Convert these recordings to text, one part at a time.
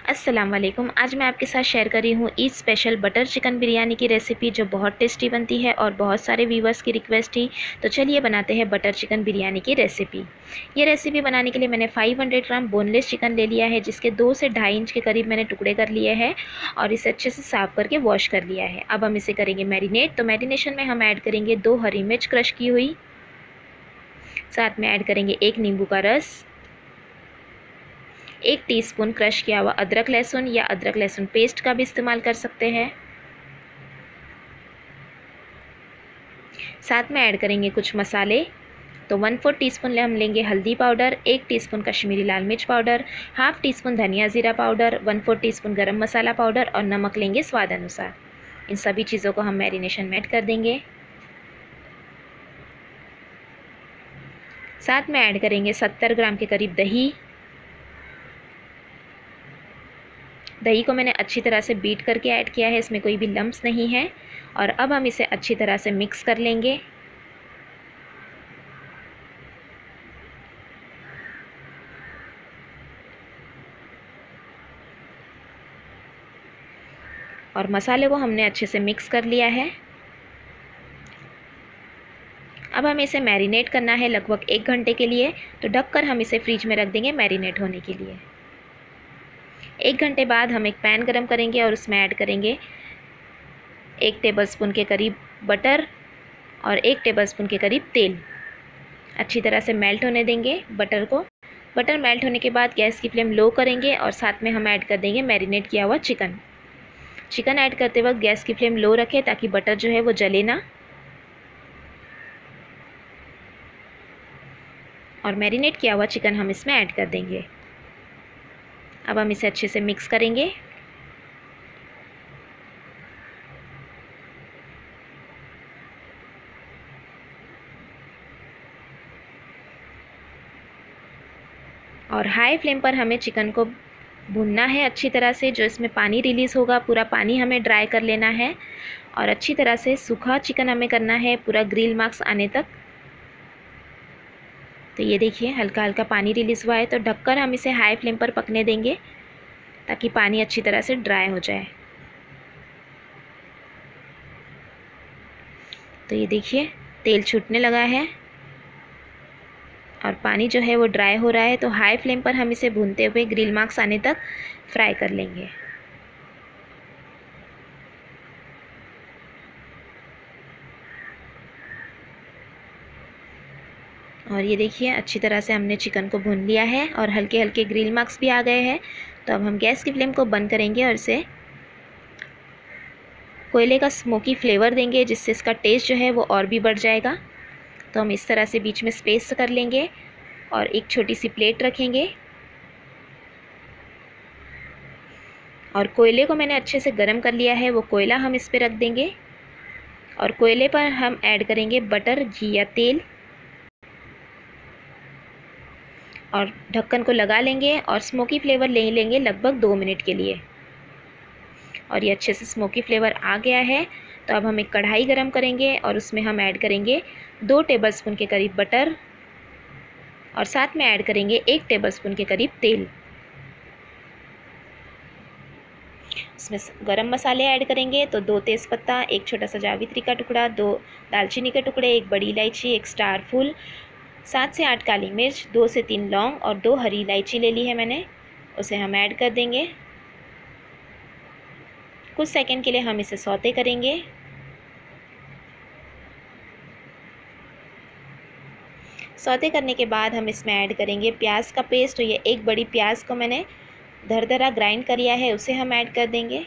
अस्सलाम वालेकुम। आज मैं आपके साथ शेयर कर रही हूँ Eid special butter chicken biryani की रेसिपी, जो बहुत टेस्टी बनती है और बहुत सारे व्यूवर्स की रिक्वेस्ट थी। तो चलिए बनाते हैं बटर चिकन बिरयानी की रेसिपी। ये रेसिपी बनाने के लिए मैंने 500 ग्राम बोनलेस चिकन ले लिया है, जिसके 2 से 2.5 इंच के करीब मैंने टुकड़े कर लिए हैं और इसे अच्छे से साफ़ करके वॉश कर लिया है। अब हम इसे करेंगे मैरिनेट। तो मैरिनेशन में हम ऐड करेंगे 2 हरी मिर्च क्रश की हुई, साथ में ऐड करेंगे 1 नींबू का रस, 1 टीस्पून क्रश किया हुआ अदरक लहसुन या अदरक लहसुन पेस्ट का भी इस्तेमाल कर सकते हैं। साथ में ऐड करेंगे कुछ मसाले। तो 1/4 टीस्पून हम लेंगे हल्दी पाउडर, 1 टीस्पून कश्मीरी लाल मिर्च पाउडर, हाफ टीस्पून धनिया ज़ीरा पाउडर, 1/4 टीस्पून गरम मसाला पाउडर और नमक लेंगे स्वाद अनुसार। इन सभी चीज़ों को हम मैरिनेशन में ऐड कर देंगे। साथ में ऐड करेंगे 70 ग्राम के करीब दही। दही को मैंने अच्छी तरह से बीट करके ऐड किया है, इसमें कोई भी लम्प्स नहीं है। और अब हम इसे अच्छी तरह से मिक्स कर लेंगे। और मसाले को हमने अच्छे से मिक्स कर लिया है। अब हमें इसे मैरिनेट करना है लगभग 1 घंटे के लिए। तो ढककर हम इसे फ्रिज में रख देंगे मैरिनेट होने के लिए। 1 घंटे बाद हम एक पैन गरम करेंगे और उसमें ऐड करेंगे 1 टेबलस्पून के करीब बटर और 1 टेबलस्पून के करीब तेल। अच्छी तरह से मेल्ट होने देंगे बटर को। बटर मेल्ट होने के बाद गैस की फ्लेम लो करेंगे और साथ में हम ऐड कर देंगे मैरिनेट किया हुआ चिकन। चिकन ऐड करते वक्त गैस की फ्लेम लो रखें ताकि बटर जो है वो जले ना। और मैरिनेट किया हुआ चिकन हम इसमें ऐड कर देंगे। अब हम इसे अच्छे से मिक्स करेंगे। और हाई फ्लेम पर हमें चिकन को भूनना है अच्छी तरह से। जो इसमें पानी रिलीज़ होगा पूरा पानी हमें ड्राई कर लेना है और अच्छी तरह से सूखा चिकन हमें करना है पूरा ग्रिल मार्क्स आने तक। तो ये देखिए हल्का हल्का पानी रिलीज़ हुआ है। तो ढककर हम इसे हाई फ्लेम पर पकने देंगे ताकि पानी अच्छी तरह से ड्राई हो जाए। तो ये देखिए तेल छूटने लगा है और पानी जो है वो ड्राई हो रहा है। तो हाई फ्लेम पर हम इसे भूनते हुए ग्रिल मार्क्स आने तक फ्राई कर लेंगे। और ये देखिए अच्छी तरह से हमने चिकन को भून लिया है और हल्के हल्के ग्रिल मार्क्स भी आ गए हैं। तो अब हम गैस की फ्लेम को बंद करेंगे और इसे कोयले का स्मोकी फ्लेवर देंगे, जिससे इसका टेस्ट जो है वो और भी बढ़ जाएगा। तो हम इस तरह से बीच में स्पेस कर लेंगे और एक छोटी सी प्लेट रखेंगे। और कोयले को मैंने अच्छे से गर्म कर लिया है, वो कोयला हम इस पे रख देंगे। और कोयले पर हम ऐड करेंगे बटर, घी या तेल और ढक्कन को लगा लेंगे और स्मोकी फ्लेवर ले लेंगे लगभग 2 मिनट के लिए। और ये अच्छे से स्मोकी फ्लेवर आ गया है। तो अब हम एक कढ़ाई गरम करेंगे और उसमें हम ऐड करेंगे 2 टेबलस्पून के करीब बटर और साथ में ऐड करेंगे 1 टेबलस्पून के करीब तेल। इसमें गरम मसाले ऐड करेंगे। तो 2 तेज़पत्ता, 1 छोटा सा जावित्री का टुकड़ा, 2 दालचीनी के टुकड़े, 1 बड़ी इलायची, 1 स्टार फूल, 7 से 8 काली मिर्च, 2 से 3 लौंग और 2 हरी इलायची ले ली है मैंने, उसे हम ऐड कर देंगे। कुछ सेकंड के लिए हम इसे सौते करेंगे। सौते करने के बाद हम इसमें ऐड करेंगे प्याज का पेस्ट। तो ये 1 बड़ी प्याज को मैंने दरदरा ग्राइंड कर लिया है, उसे हम ऐड कर देंगे।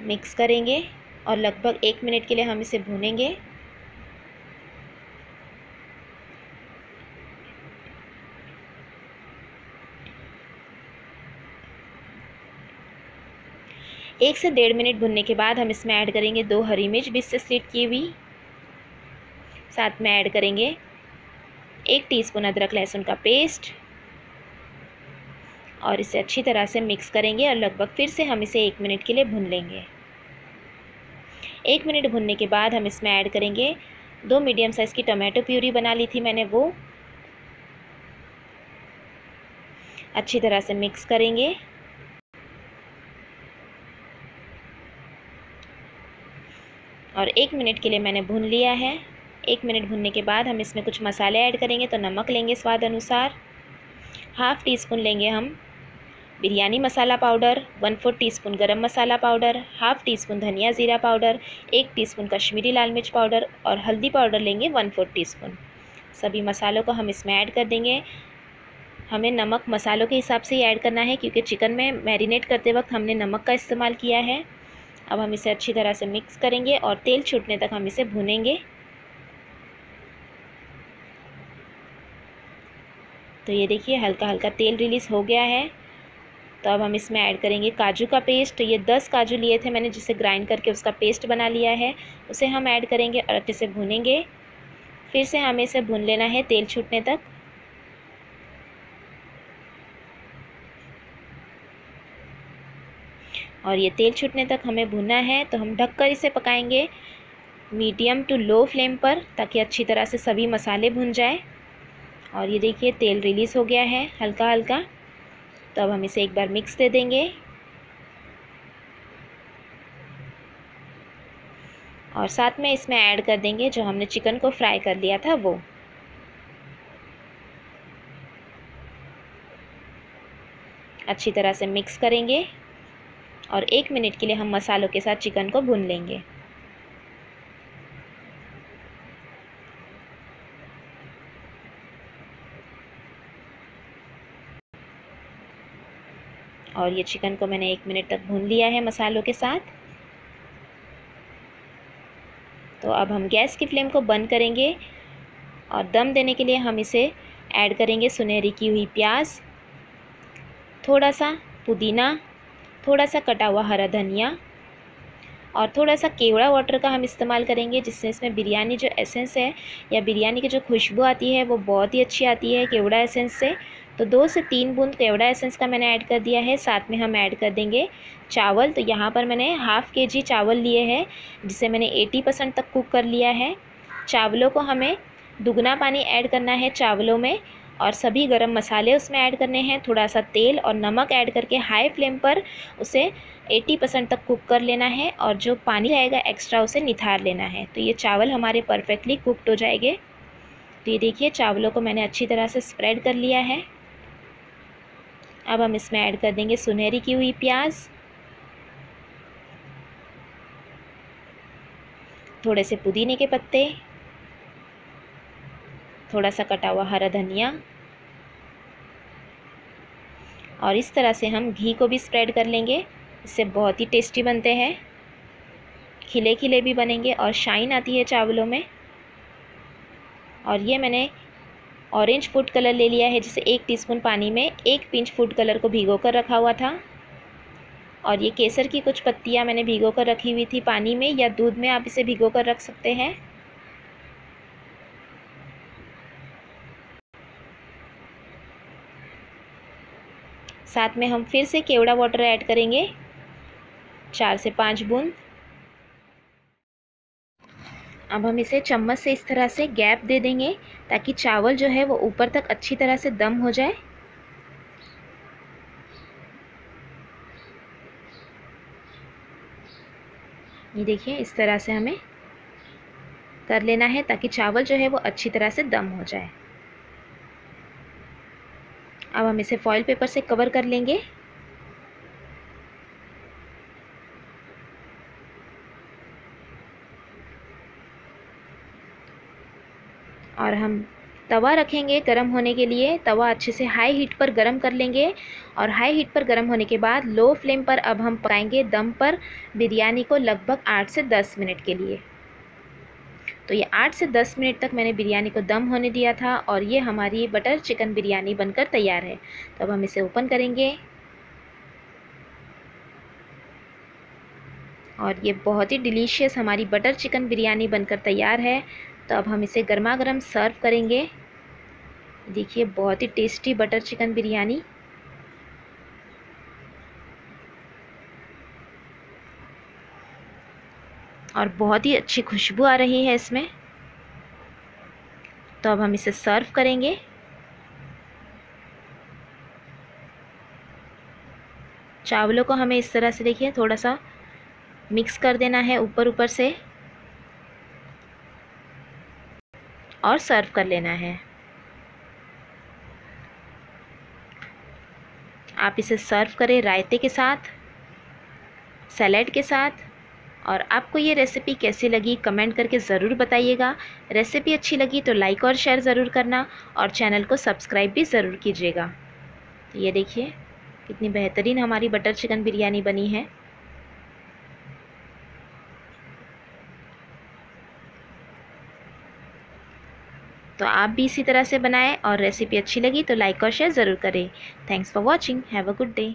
मिक्स करेंगे और लगभग 1 मिनट के लिए हम इसे भूनेंगे। एक से 1.5 मिनट भुनने के बाद हम इसमें ऐड करेंगे 2 हरी मिर्च बीच से स्लिट की हुई। साथ में ऐड करेंगे 1 टीस्पून अदरक लहसुन का पेस्ट और इसे अच्छी तरह से मिक्स करेंगे और लगभग फिर से हम इसे 1 मिनट के लिए भून लेंगे। 1 मिनट भुनने के बाद हम इसमें ऐड करेंगे 2 मीडियम साइज़ की टमाटो प्यूरी बना ली थी मैंने, वो अच्छी तरह से मिक्स करेंगे। और 1 मिनट के लिए मैंने भून लिया है। 1 मिनट भूनने के बाद हम इसमें कुछ मसाले ऐड करेंगे। तो नमक लेंगे स्वाद अनुसार, हाफ़ टी स्पून लेंगे हम बिरयानी मसाला पाउडर, 1/4 टीस्पून गरम मसाला पाउडर, हाफ़ टी स्पून धनिया ज़ीरा पाउडर, 1 टीस्पून कश्मीरी लाल मिर्च पाउडर और हल्दी पाउडर लेंगे 1/4 टीस्पून। सभी मसालों को हम इसमें ऐड कर देंगे। हमें नमक मसालों के हिसाब से ही ऐड करना है, क्योंकि चिकन में मैरिनेट करते वक्त हमने नमक का इस्तेमाल किया है। अब हम इसे अच्छी तरह से मिक्स करेंगे और तेल छूटने तक हम इसे भूनेंगे। तो ये देखिए हल्का हल्का तेल रिलीज़ हो गया है। तो अब हम इसमें ऐड करेंगे काजू का पेस्ट। तो ये 10 काजू लिए थे मैंने, जिसे ग्राइंड करके उसका पेस्ट बना लिया है, उसे हम ऐड करेंगे और अच्छे से भूनेंगे। फिर से हमें इसे भून लेना है तेल छूटने तक। और ये तेल छूटने तक हमें भूनना है। तो हम ढककर इसे पकाएंगे मीडियम टू लो फ्लेम पर, ताकि अच्छी तरह से सभी मसाले भुन जाए। और ये देखिए तेल रिलीज़ हो गया है हल्का हल्का। तो अब हम इसे एक बार मिक्स दे देंगे और साथ में इसमें ऐड कर देंगे जो हमने चिकन को फ्राई कर लिया था वो। अच्छी तरह से मिक्स करेंगे और 1 मिनट के लिए हम मसालों के साथ चिकन को भून लेंगे। और ये चिकन को मैंने 1 मिनट तक भून लिया है मसालों के साथ। तो अब हम गैस की फ्लेम को बंद करेंगे और दम देने के लिए हम इसे ऐड करेंगे सुनहरी की हुई प्याज, थोड़ा सा पुदीना, थोड़ा सा कटा हुआ हरा धनिया और थोड़ा सा केवड़ा वाटर का हम इस्तेमाल करेंगे, जिससे इसमें बिरयानी जो एसेंस है या बिरयानी की जो खुशबू आती है वो बहुत ही अच्छी आती है केवड़ा एसेंस से। तो 2 से 3 बूंद केवड़ा एसेंस का मैंने ऐड कर दिया है। साथ में हम ऐड कर देंगे चावल। तो यहाँ पर मैंने ½ kg चावल लिए हैं, जिसे मैंने 80% तक कुक कर लिया है। चावलों को हमें दुगना पानी ऐड करना है चावलों में, और सभी गरम मसाले उसमें ऐड करने हैं, थोड़ा सा तेल और नमक ऐड करके हाई फ्लेम पर उसे 80% तक कुक कर लेना है, और जो पानी रहेगा एक्स्ट्रा उसे निथार लेना है। तो ये चावल हमारे परफेक्टली कुकड हो जाएंगे। तो ये देखिए चावलों को मैंने अच्छी तरह से स्प्रेड कर लिया है। अब हम इसमें ऐड कर देंगे सुनहरी की हुई प्याज, थोड़े से पुदीने के पत्ते, थोड़ा सा कटा हुआ हरा धनिया, और इस तरह से हम घी को भी स्प्रेड कर लेंगे। इससे बहुत ही टेस्टी बनते हैं, खिले खिले भी बनेंगे और शाइन आती है चावलों में। और ये मैंने ऑरेंज फूड कलर ले लिया है, जिसे 1 टीस्पून पानी में 1 पिंच फूड कलर को भिगो कर रखा हुआ था। और ये केसर की कुछ पत्तियां मैंने भिगो कर रखी हुई थी पानी में या दूध में, आप इसे भिगो कर रख सकते हैं। साथ में हम फिर से केवड़ा वाटर ऐड करेंगे 4 से 5 बूंद। अब हम इसे चम्मच से इस तरह से गैप दे देंगे, ताकि चावल जो है वो ऊपर तक अच्छी तरह से दम हो जाए। ये देखिए इस तरह से हमें कर लेना है, ताकि चावल जो है वो अच्छी तरह से दम हो जाए। अब हम इसे फॉइल पेपर से कवर कर लेंगे। और हम तवा रखेंगे गरम होने के लिए। तवा अच्छे से हाई हीट पर गरम कर लेंगे, और हाई हीट पर गरम होने के बाद लो फ्लेम पर अब हम पकाएंगे दम पर बिरयानी को लगभग 8 से 10 मिनट के लिए। तो ये 8 से 10 मिनट तक मैंने बिरयानी को दम होने दिया था, और ये हमारी बटर चिकन बिरयानी बनकर तैयार है। तो अब हम इसे ओपन करेंगे, और ये बहुत ही डिलीशियस हमारी बटर चिकन बिरयानी बनकर तैयार है। तो अब हम इसे गर्मा गर्म सर्व करेंगे। देखिए बहुत ही टेस्टी बटर चिकन बिरयानी। और बहुत ही अच्छी खुशबू आ रही है इसमें। तो अब हम इसे सर्व करेंगे। चावलों को हमें इस तरह से देखिए थोड़ा सा मिक्स कर देना है ऊपर ऊपर से और सर्व कर लेना है। आप इसे सर्व करें रायते के साथ, सैलेड के साथ। और आपको ये रेसिपी कैसी लगी कमेंट करके ज़रूर बताइएगा। रेसिपी अच्छी लगी तो लाइक और शेयर ज़रूर करना और चैनल को सब्सक्राइब भी ज़रूर कीजिएगा। तो ये देखिए कितनी बेहतरीन हमारी बटर चिकन बिरयानी बनी है। तो आप भी इसी तरह से बनाएं और रेसिपी अच्छी लगी तो लाइक और शेयर ज़रूर करें। Thanks for watching. Have a good day.